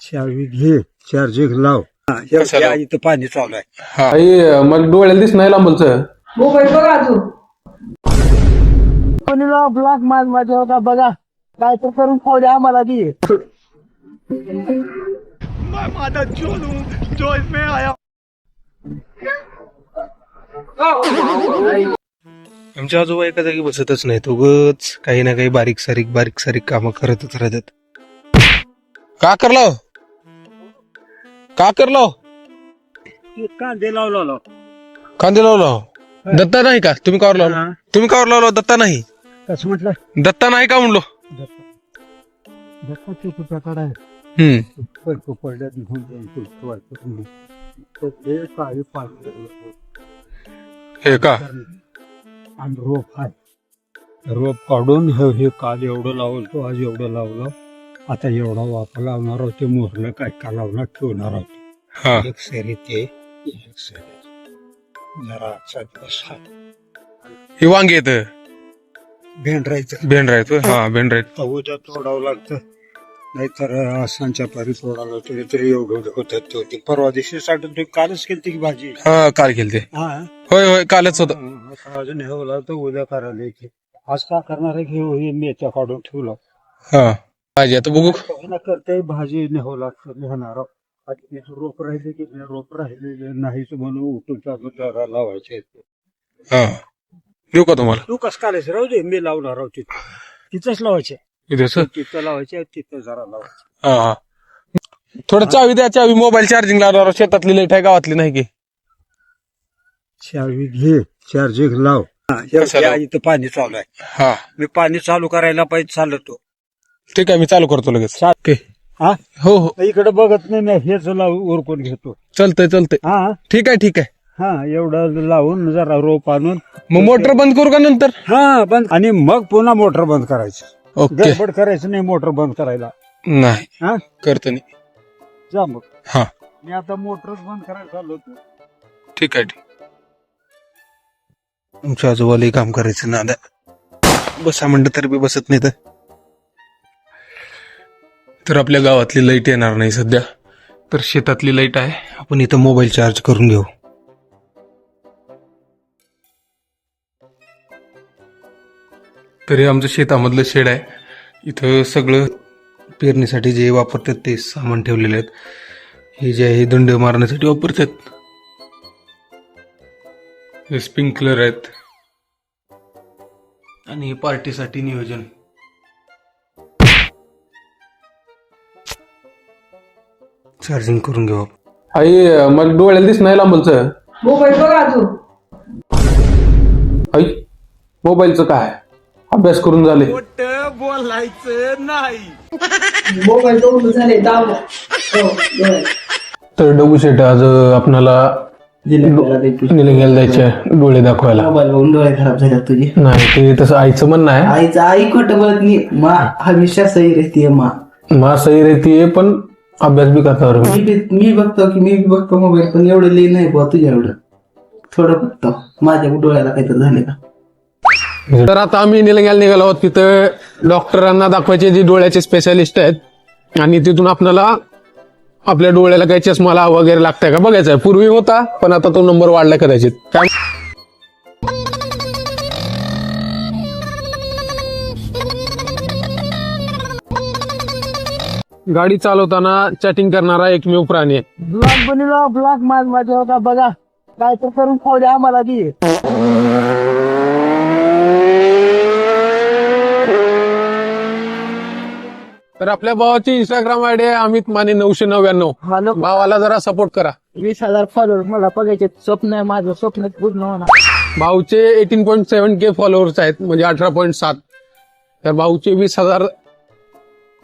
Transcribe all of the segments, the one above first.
चावी घे, चार्जिंग लाव. कशाला? इथं पाणी चालू आहे. हा मला डोळ्याला दिस नाही लांबलचं. मोबाईल बघा अजून कोणीला ब्लॉक मार माझ्या होता बघा काय तर करून खाऊ द्या आम्हाला ती आमच्या आजोबा एका जागी बसतच नाहीत, उगच काही ना काही बारीक सारीक कामं करतच राहतात. का करलो कांदे लावला. कांदे लावलो. दत्ता नाही का? तुम्ही कावर लावलो? तुम्ही कावर लावलो? दत्ता नाही. कसं म्हटलं? दत्ता नाही का म्हणलो? दत्ताची कुठ्याकडे आहे. पडल्यात घेऊन जाऊन ते काही हे का? आणि रोप आहे. रोप काढून हे काल एवढं लावलं तो आज एवढं लावलं. आता एवढा वापर लावणार होते मोरलं काय का लावणार ठेवणार होते. हा एक सरी ते एक सरी जरा दिवस हे वांगे येत भेंडरायचं भेंडरायत. हा भेंडरायत. उद्या तोडावं लागतं नाहीतर आसांच्या पारी तोडावं तरी एवढं होतात ते. परवा दिवशी साठून तुम्ही कालच केली की भाजी. हा काल केलते. हा होय कालच होत. अजून हेवला तर उद्या करायला येते. आज का करणार आहे की हे मेच्या काढून ठेवलं. हा भाजी आता बघू. करते भाजी नेहला नेहणार. रोप राहिले की रोप राहिले नाहीच म्हणून उठून चालू लावायचे. हा देऊ का तुम्हाला? तू कस काढायचं राहू दे, मी लावणार आहोत तिथंच लावायचे. तिथं लावायचे तिथं जरा लावायचे. हा थोडं चावी द्या. चावी मोबाईल चार्जिंग लावणार. शेतातली लाईट आहे गावातली नाही की? चावी घे, चार्जिंग लाव. कशाला? इथं पाणी चालू आहे. हा मी पाणी चालू करायला पाहिजे चालतो. ठीक आहे मी चालू करतो लगेच. ओके. हा हो इकडे बघत नाही मी हेच उरकून घेतो. चालतंय. हा ठीक आहे. हा एवढं लावून जरा रोप आणून मग मोटर बंद करू का नंतर? हा बंद आणि मग पुन्हा मोटर बंद करायचं. ओके. गडबड करायचं नाही मोटर बंद करायला. नाही हा करतो नाही. जा मग. हा मी आता मोटरच बंद करायला चाललो होतो. ठीक आहे. आमच्या आजोबालाही काम करायचं ना. बसा म्हणलं तर बी बसत नाही. तर आपल्या गावातली लाईट येणार नाही सध्या, तर शेतातली लाईट आहे. आपण इथं मोबाईल चार्ज करून घेऊ. तरी आमचं शेतामधलं शेड आहे. इथं सगळं पेरणीसाठी जे वापरतात ते सामान ठेवलेले आहेत. हे जे आहे दंड मारण्यासाठी वापरतात. हे स्प्रिंकलर आहेत आणि पार्टीसाठी नियोजन. चार्जिंग करून घेऊ. आई मला डोळ्याला दिस नाही लांबलचं. मोबाईल बघा अजून आई मोबाईलचं काय? अभ्यास करून झाले. मोबाईल बघून झाले दाव तर डबू शेट आज आपणाला निलंग्याला जायचे डोळे दाखवायला. मोबाईल बघून डोळे खराब झाले तुझे. नाही ते तसं आईचं म्हणणं आहे. आईचं आई खोटं बोलत नाही. मा हमेशा सही रहती है. मा सही रहती पण अभ्यास बी करता. मी बघतो मोबाईल पण एवढं लिहि नाही बुवा तुझ्या एवढं. थोडं बघतो. माझ्या डोळ्याला काहीतरी झाले का? तर आता आम्ही निलंग्याला निघालो आहोत. तिथं डॉक्टरांना दाखवायचे जे डोळ्याचे स्पेशालिस्ट आहेत आणि तिथून आपल्याला आपल्या डोळ्याला काही चष्मा वगैरे लागताय का बघायचं आहे. पूर्वी होता पण आता तो नंबर वाढला कदाचित. काय गाडी चालवताना चॅटिंग करणारा एकमेव प्राणी आहे. ब्लॉक बनवला ब्लॉक मार माझ्या होता बघा काय तर करून खाऊ द्या आम्हाला ती तर आपल्या भावाची इंस्टाग्राम आयडी आहे अमित माने 999. हॅलो भावाला जरा सपोर्ट करा. 20,000 फॉलोअर मला बघायचे स्वप्न आहे माझं. स्वप्न पूर्ण होणार. भाऊचे 18.7K फॉलोअर्स आहेत म्हणजे 18.7. तर भाऊचे 20,000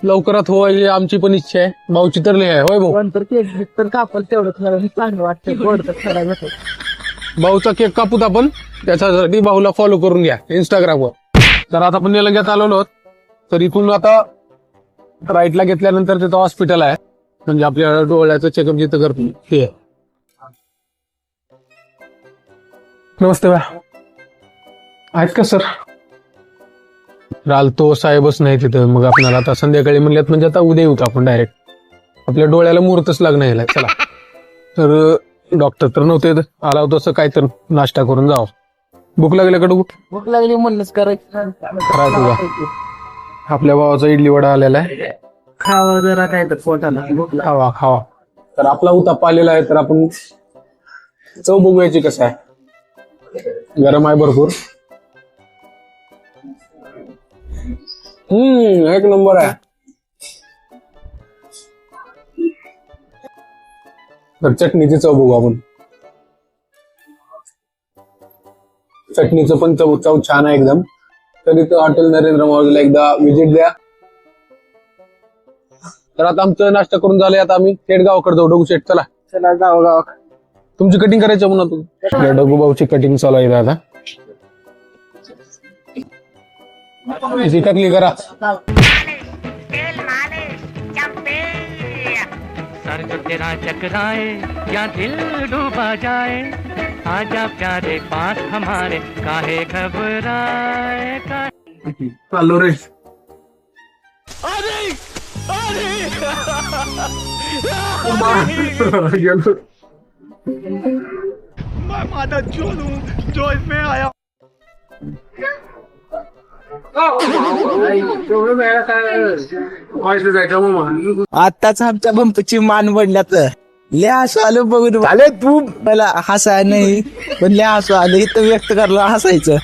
लवकरात व्हायची आमची पण इच्छा आहे. भाऊची तर नाही आहे. होय भाऊ? पण तर केक तर कापल तेवढं खरं चांगलं वाटतं. गोड तर खरं भेटत. भाऊचा केक कापूत आपण. त्याच्यासाठी भाऊला फॉलो करून घ्या इंस्टाग्रामवर. तर आता आपण निलंग्यात आलेलो आहोत. तर इथून आता राईटला घेतल्यानंतर तिथं हॉस्पिटल आहे म्हणजे आपल्या डोळ्याचं चेकअप जिथं करतो ते आहे. नमस्ते बा. आहेत का सर? रालतो साहेबच नाही तिथं. मग आपल्याला आता संध्याकाळी म्हणल्यात म्हणजे आता उद्या येऊ आपण डायरेक्ट. आपल्या डोळ्याला मुहूर्तच लागणार यायला. चला तर डॉक्टर तर नव्हते, आला होता असं काय तर नाश्ता करून जावं. भूक लागली का डुगू? भूक लागली म्हणूनच करायचं. खरा तुझा आपल्या भावाचा इडली वडा आलेला आहे. खावा जरा काय तर पोटाला भूक लागली. खावा खावा. तर आपला उत्ताप्पा आलेला आहे, तर आपण चव बघूयाची कसं आहे. गरम आहे भरपूर. एक नंबर आहे. तर चटणीची चव बघू आपण. चटणीचं पण चव छान आहे एकदम. तर इथं हॉटेल नरेंद्र मोदीला एकदा व्हिजिट द्या. तर आता आमचं नाश्ता करून झालंय, आता आम्ही थेट गावाकडे जाऊ. डगू शेट चला. चला जाऊ गाव. तुमची कटिंग करायची म्हणा तू. आपल्या डगू भाऊची कटिंग चालू आहे आता. टाकली करा. सर जो तेरा चकराए या दिल डूबा जाए आजा प्यारे पास हमारे काहे घबराए चाललो रे. गेलो. आताच आमच्या बंपची मान वडल्यात. लय हसू आलं बघून. आले तू मला हसाय नाही पण लय हसू आलं. इथं व्यक्त करायला हसायचं.